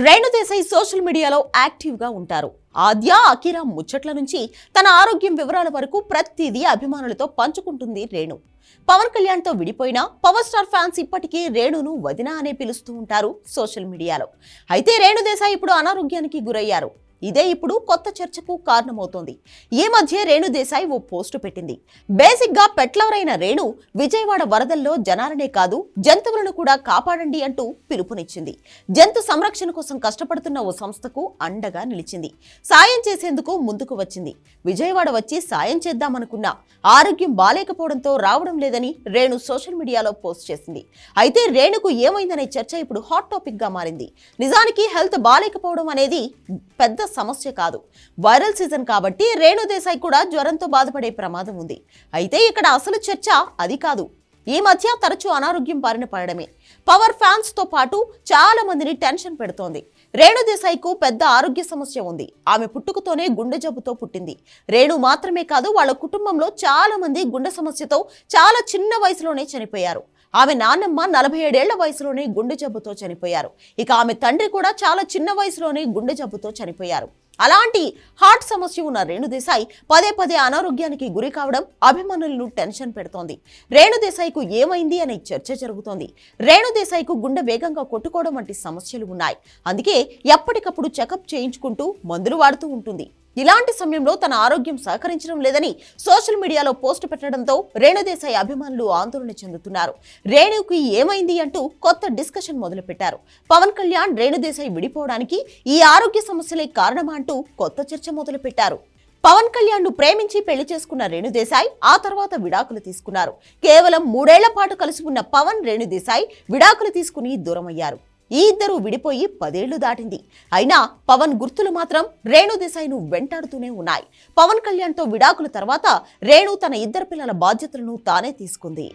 Renu Desai social మీడియాలో active గా ఉంటారు. ఆద్య అకిరా ముచ్చట్ల నుంచి తన ఆరోగ్యం వివరాల వరకు ప్రతిదీ అభిమానులతో పంచుకుంటుంది రేణు. పవన్ కళ్యాణ్ తో విడిపోయిన పవర్ స్టార్ ఫ్యాన్స్ ఇప్పటికీ రేణును వదిన అనే పిలుస్తూ ఉంటారు సోషల్ మీడియాలో. అయితే రేణు దేశాయ్ ఇప్పుడు అనారోగ్యానికి గురయ్యారు. ఇదే ఇప్పుడు కొత్త చర్చకు కారణమవుతోంది. ఈ మధ్య రేణు దేశాయ్ ఓ పోస్టు పెట్టింది. బేసిక్ గా పెట్లవరైన రేణు విజయవాడ వరదల్లో జనాలనే కాదు జంతువులను కూడా కాపాడండి అంటూ పిలుపునిచ్చింది. జంతు సంరక్షణ కోసం కష్టపడుతున్న ఓ సంస్థకు అండగా నిలిచింది. సాయం చేసేందుకు ముందుకు వచ్చింది. విజయవాడ వచ్చి సాయం చేద్దామనుకున్నా ఆరోగ్యం బాలేకపోవడంతో రావడం లేదని రేణు సోషల్ మీడియాలో పోస్ట్ చేసింది. అయితే రేణుకు ఏమైందనే చర్చ ఇప్పుడు హాట్ టాపిక్ గా మారింది. నిజానికి హెల్త్ బాలేకపోవడం అనేది పెద్ద సమస్య కాదు. వైరల్ సీజన్ కాబట్టి రేణు దేశాయ్ కూడా జ్వరంతో బాధపడే ప్రమాదం ఉంది. అయితే ఇక్కడ అసలు చర్చ అది కాదు. ఈ మధ్య తరచూ అనారోగ్యం బారిన పడడమే పవర్ ఫ్యాన్స్ తో పాటు చాలా మందిని టెన్షన్ పెడుతోంది. రేణు దేశాయ్కు పెద్ద ఆరోగ్య సమస్య ఉంది. ఆమె పుట్టుకతోనే గుండె జబ్బుతో పుట్టింది. రేణు మాత్రమే కాదు, వాళ్ళ కుటుంబంలో చాలా మంది గుండె సమస్యతో చాలా చిన్న వయసులోనే చనిపోయారు. ఆమె నాన్నమ్మ 47 ఏళ్ల వయసులోనే గుండె జబ్బుతో చనిపోయారు. ఇక ఆమె తండ్రి కూడా చాలా చిన్న వయసులోనే గుండె జబ్బుతో చనిపోయారు. అలాంటి హార్ట్ సమస్య ఉన్న రేణు దేశాయ్ పదే పదే అనారోగ్యానికి గురి కావడం అభిమానులను టెన్షన్ పెడుతోంది. రేణు దేశాయ్కు ఏమైంది అనే చర్చ జరుగుతోంది. రేణు దేశాయ్కు గుండె వేగంగా కొట్టుకోవడం వంటి సమస్యలు ఉన్నాయి. అందుకే ఎప్పటికప్పుడు చెకప్ చేయించుకుంటూ మందులు వాడుతూ ఉంటుంది. ఇలాంటి సమయంలో తన ఆరోగ్యం సహకరించడం లేదని సోషల్ మీడియాలో పోస్టు పెట్టడంతో రేణు దేశాయ్ అభిమానులు ఆందోళన చెందుతున్నారు. రేణుకి ఏమైంది అంటూ కొత్త డిస్కషన్ మొదలుపెట్టారు. పవన్ కళ్యాణ్ రేణు దేశాయ్ విడిపోవడానికి ఈ ఆరోగ్య సమస్యలే కారణమా అంటూ కొత్త చర్చ మొదలుపెట్టారు. పవన్ కళ్యాణ్ ను ప్రేమించి పెళ్లి చేసుకున్న రేణు దేశాయ్ ఆ తర్వాత విడాకులు తీసుకున్నారు. కేవలం 3 ఏళ్ల పాటు కలిసి ఉన్న పవన్ రేణు దేశాయ్ విడాకులు తీసుకుని దూరమయ్యారు. ఈ ఇద్దరు విడిపోయి 10 ఏళ్లు దాటింది. అయినా పవన్ గుర్తులు మాత్రం రేణు దేశాయ్ ను వెంటాడుతూనే ఉన్నాయి. పవన్ కళ్యాణ్ తో విడాకుల తర్వాత రేణు తన 2 పిల్లల బాధ్యతలను తానే తీసుకుంది.